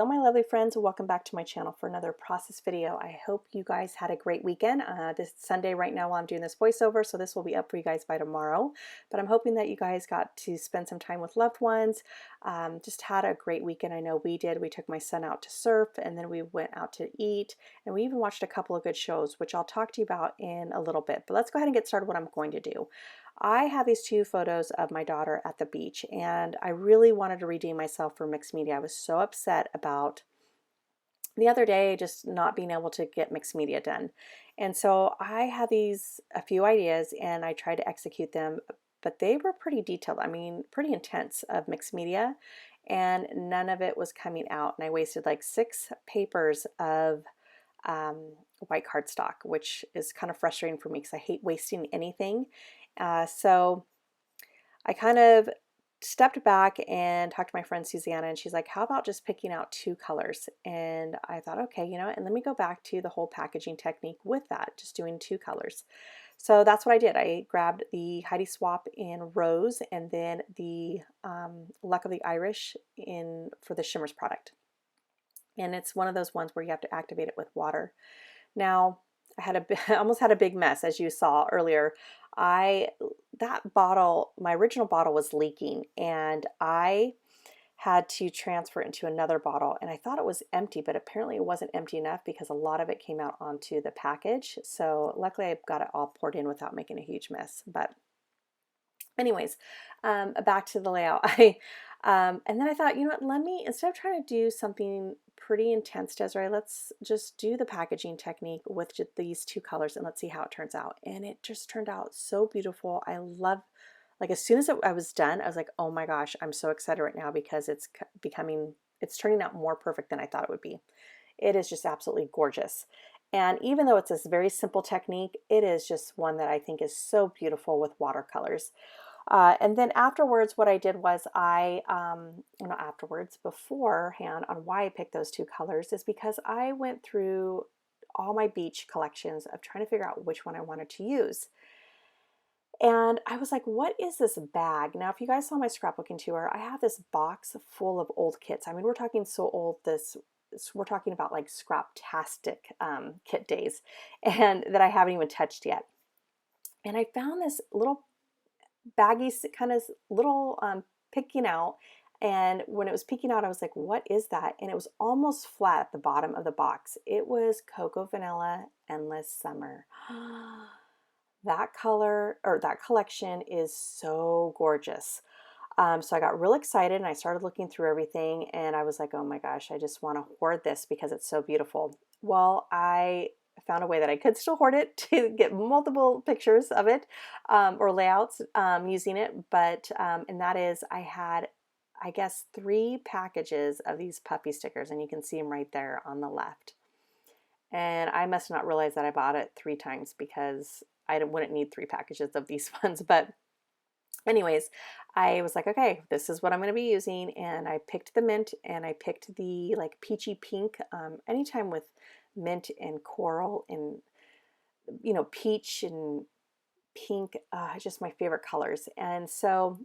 Hello my lovely friends, welcome back to my channel for another process video. I hope you guys had a great weekend. This Sunday right now while I'm doing this voiceover, so this will be up for you guys by tomorrow. But I'm hoping that you guys got to spend some time with loved ones. Just had a great weekend. I know we did. We took my son out to surf and then we went out to eat and we even watched a couple of good shows, which I'll talk to you about in a little bit. But let's go ahead and get started what I'm going to do. I have these two photos of my daughter at the beach, and I really wanted to redeem myself for mixed media. I was so upset about the other day just not being able to get mixed media done. And so I had a few ideas and I tried to execute them, but they were pretty detailed. I mean, pretty intense of mixed media, and none of it was coming out. And I wasted like 6 papers of white cardstock, which is kind of frustrating for me because I hate wasting anything. So I kind of stepped back and talked to my friend Susanna, and she's like, how about just picking out 2 colors? And I thought, okay, and let me go back to the whole packaging technique with that, just doing 2 colors. So that's what I did. I grabbed the Heidi Swap in Rose and then the Luck of the Irish for the Shimmers product. And it's one of those ones where you have to activate it with water. Now, I almost had a big mess, as you saw earlier. That bottle, my original bottle was leaking, and I had to transfer it into another bottle, and I thought it was empty, but apparently it wasn't empty enough because a lot of it came out onto the package. So luckily I got it all poured in without making a huge mess. But anyways, back to the layout. And then I thought, what, instead of trying to do something pretty intense, Desiree, let's just do the packaging technique with just these 2 colors and let's see how it turns out. And it just turned out so beautiful. I love, like as soon as I was done, I was like, oh my gosh, I'm so excited right now because it's turning out more perfect than I thought it would be. It is just absolutely gorgeous. And even though it's a very simple technique, it is just one that I think is so beautiful with watercolors. And then afterwards, what I did was not afterwards, beforehand on why I picked those 2 colors is because I went through all my beach collections of trying to figure out which one I wanted to use. And I was like, what is this bag? Now, if you guys saw my scrapbooking tour, I have this box full of old kits. I mean, we're talking so old, we're talking about like Scraptastic kit days, and that I haven't even touched yet. And I found this little baggy kind of little picking out, and when it was peeking out I was like, what is that? And it was almost flat at the bottom of the box. It was Cocoa Vanilla Endless Summer. That color, or that collection, is so gorgeous. So I got real excited and I started looking through everything and I was like, oh my gosh, I just want to hoard this because it's so beautiful. Well, I found a way that I could still hoard it to get multiple pictures of it or layouts using it. And that is, I had, I guess, 3 packages of these puppy stickers, and you can see them right there on the left. And I must not realize that I bought it 3 times because I wouldn't need 3 packages of these ones. But anyways, I was like, okay, this is what I'm going to be using. And I picked the mint and I picked the like peachy pink. Anytime with mint and coral and, peach and pink, just my favorite colors. And so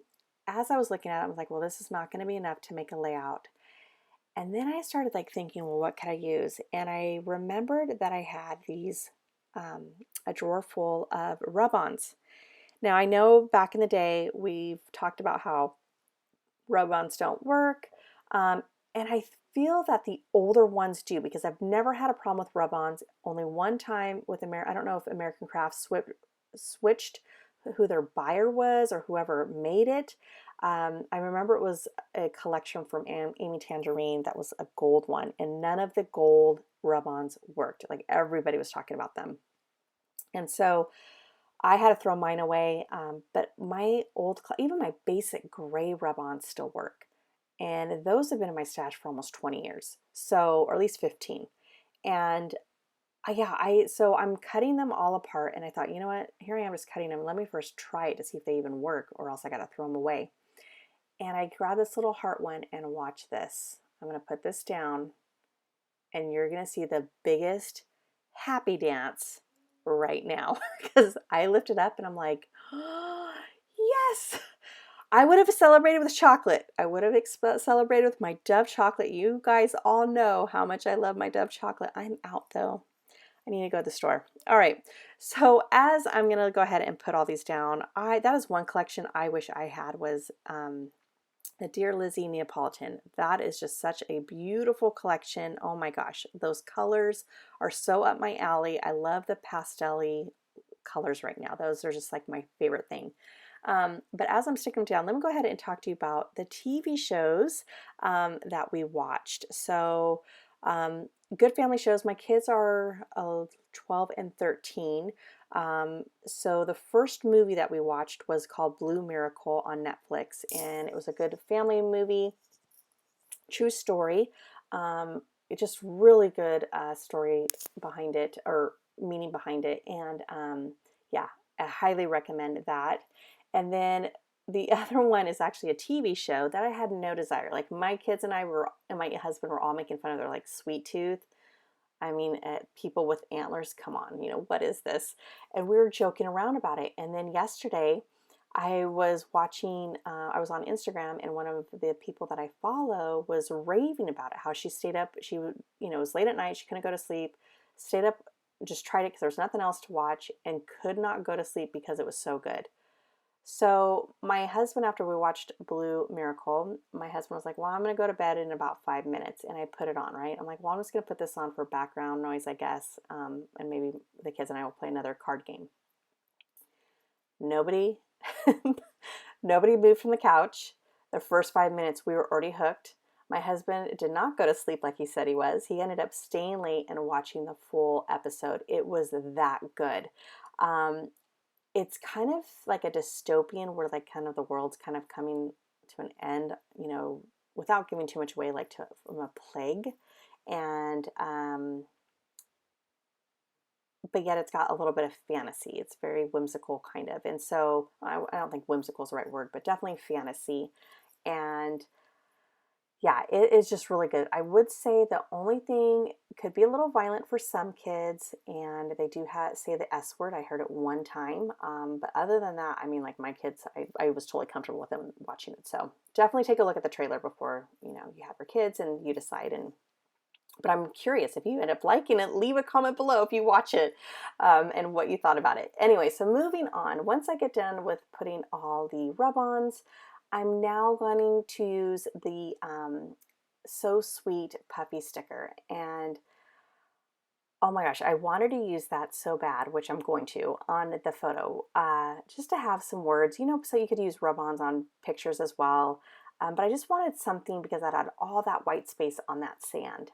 as I was looking at it, I was like, well, this is not going to be enough to make a layout. And then I started like thinking, well, what could I use? And I remembered that I had a drawer full of rub-ons. Now, I know back in the day, we've talked about how rub-ons don't work. And I feel that the older ones do, because I've never had a problem with rub-ons. Only one time with I don't know if American Crafts switched who their buyer was or whoever made it. I remember it was a collection from Amy Tangerine that was a gold one, and none of the gold rub-ons worked. Like everybody was talking about them. And so I had to throw mine away, but my even my basic gray rub-ons still work. And those have been in my stash for almost 20 years, so, or at least 15. And so I'm cutting them all apart, and I thought, you know what, here I am just cutting them. Let me first try it to see if they even work, or else I got to throw them away. And I grabbed this little heart one, and watch this. I'm going to put this down, and you're going to see the biggest happy dance right now because I lifted up and I'm like, oh, yes, I would have celebrated with chocolate. I would have celebrated with my Dove chocolate. You guys all know how much I love my Dove chocolate. I'm out though. I need to go to the store. All right. So as I'm going to go ahead and put all these down, that is one collection I wish I had was the Dear Lizzy Neapolitan. That is just such a beautiful collection. Oh my gosh. Those colors are so up my alley. I love the pastel-y colors right now. Those are just like my favorite thing. But as I'm sticking them down, let me go ahead and talk to you about the TV shows that we watched. So good family shows. My kids are 12 and 13. So the first movie that we watched was called Blue Miracle on Netflix, and it was a good family movie, true story. It just really good story behind it, or meaning behind it, and yeah, I highly recommend that. And then the other one is actually a TV show that I had no desire. Like my kids and my husband were all making fun of their like Sweet Tooth. I mean, people with antlers, come on, what is this? And we were joking around about it. And then yesterday, I was watching, I was on Instagram, and one of the people that I follow was raving about it, how she stayed up. She, it was late at night, she couldn't go to sleep, stayed up, just tried it because there was nothing else to watch, and could not go to sleep because it was so good. So my husband, after we watched Blue Miracle, my husband was like, well, I'm going to go to bed in about 5 minutes. And I put it on, right? I'm like, well, I'm just going to put this on for background noise, I guess. And maybe the kids and I will play another card game. Nobody, nobody moved from the couch. The first 5 minutes, we were already hooked. My husband did not go to sleep like he said he was. He ended up staying late and watching the full episode. It was that good. It's kind of like a dystopian where like kind of the world's kind of coming to an end, without giving too much away, like from a plague. And, but yet it's got a little bit of fantasy. It's very whimsical kind of. And so I don't think whimsical is the right word, but definitely fantasy. And yeah, it is just really good. I would say the only thing could be a little violent for some kids, and they do say the S word. I heard it one time. But other than that, I mean, like my kids, I was totally comfortable with them watching it. So definitely take a look at the trailer before, you have your kids and you decide. But I'm curious, if you end up liking it, leave a comment below if you watch it, and what you thought about it. Anyway, so moving on, once I get done with putting all the rub-ons, I'm now going to use the So Sweet puppy sticker. And oh my gosh, I wanted to use that so bad, which I'm going to on the photo, just to have some words, so you could use rub-ons on pictures as well. But I just wanted something because I had all that white space on that sand.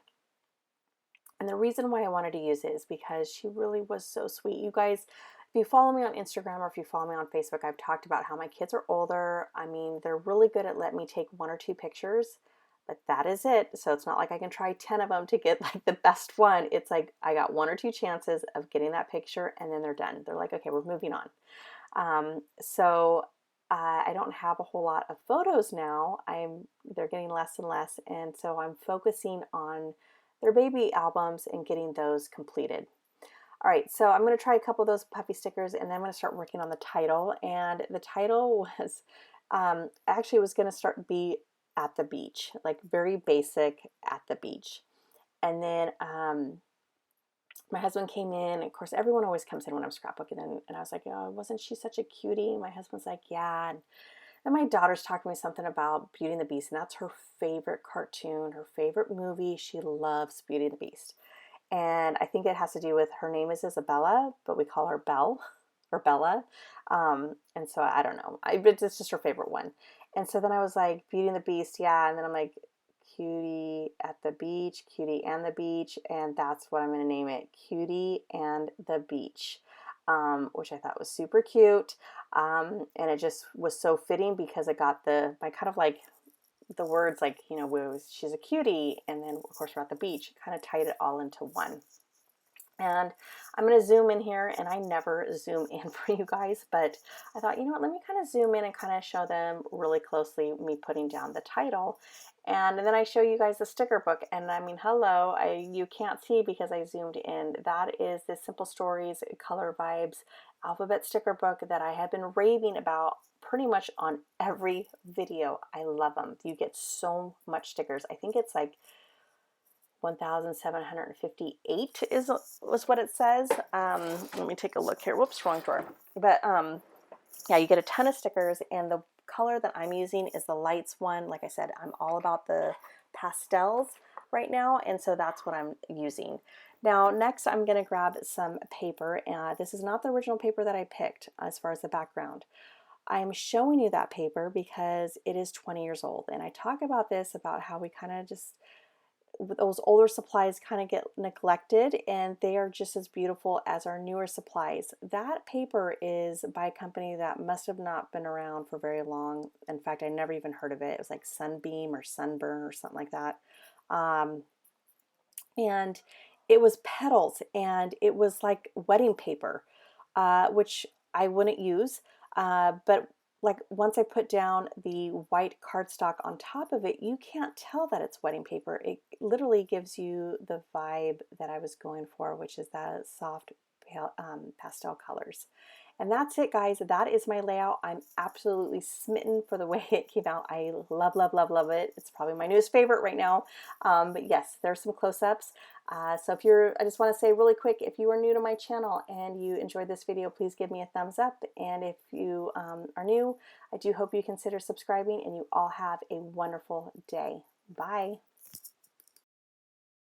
And the reason why I wanted to use it is because she really was so sweet. You guys, if you follow me on Instagram or if you follow me on Facebook, I've talked about how my kids are older. I mean, they're really good at letting me take 1 or 2 pictures, but that is it. So it's not like I can try 10 of them to get like the best one. It's like I got 1 or 2 chances of getting that picture and then they're done. They're like, okay, we're moving on. So I don't have a whole lot of photos now. They're getting less and less, and so I'm focusing on their baby albums and getting those completed. All right, so I'm going to try a couple of those puppy stickers, and then I'm going to start working on the title. And the title was actually was going to be at the beach, like very basic, at the beach. And then my husband came in. Of course, everyone always comes in when I'm scrapbooking, and I was like, oh, wasn't she such a cutie? My husband's like, yeah. And my daughter's talking to me something about Beauty and the Beast, and that's her favorite cartoon, her favorite movie. She loves Beauty and the Beast. And I think it has to do with her name is Isabella, but we call her Belle or Bella. And so I don't know. It's just her favorite one. And so then I was like, Beauty and the Beast, yeah. And then I'm like, Cutie at the Beach, Cutie and the Beach. And that's what I'm going to name it, Cutie and the Beach, which I thought was super cute. And it just was so fitting because it got my kind of like the words like, she's a cutie, and then of course we're at the beach, kind of tied it all into one. And I'm going to zoom in here, and I never zoom in for you guys, but I thought, you know what, let me kind of zoom in and kind of show them really closely me putting down the title. And then I show you guys the sticker book, and I mean, hello, you can't see because I zoomed in. That is the Simple Stories Color Vibes alphabet sticker book that I have been raving about pretty much on every video. I love them. You get so much stickers. I think it's like 1,758 was what it says. Let me take a look here. Whoops, wrong drawer. But yeah, you get a ton of stickers, and the color that I'm using is the lights one. Like I said, I'm all about the pastels right now, and so that's what I'm using. Now next I'm going to grab some paper, and this is not the original paper that I picked as far as the background. I'm showing you that paper because it is 20 years old, and I talk about this, about how we kind of just, those older supplies kind of get neglected, and they are just as beautiful as our newer supplies. That paper is by a company that must have not been around for very long. In fact, I never even heard of it. It was like Sunbeam or Sunburn or something like that. And it was petals, and it was like wedding paper, which I wouldn't use. But like once I put down the white cardstock on top of it, you can't tell that it's wedding paper. It literally gives you the vibe that I was going for, which is that soft pastel colors. And that's it, guys. That is my layout. I'm absolutely smitten for the way it came out. I love, love, love, love it. It's probably my newest favorite right now. But yes, there's some close-ups. So I just want to say really quick, if you are new to my channel and you enjoyed this video, please give me a thumbs up. And if you are new, I do hope you consider subscribing, and you all have a wonderful day. Bye.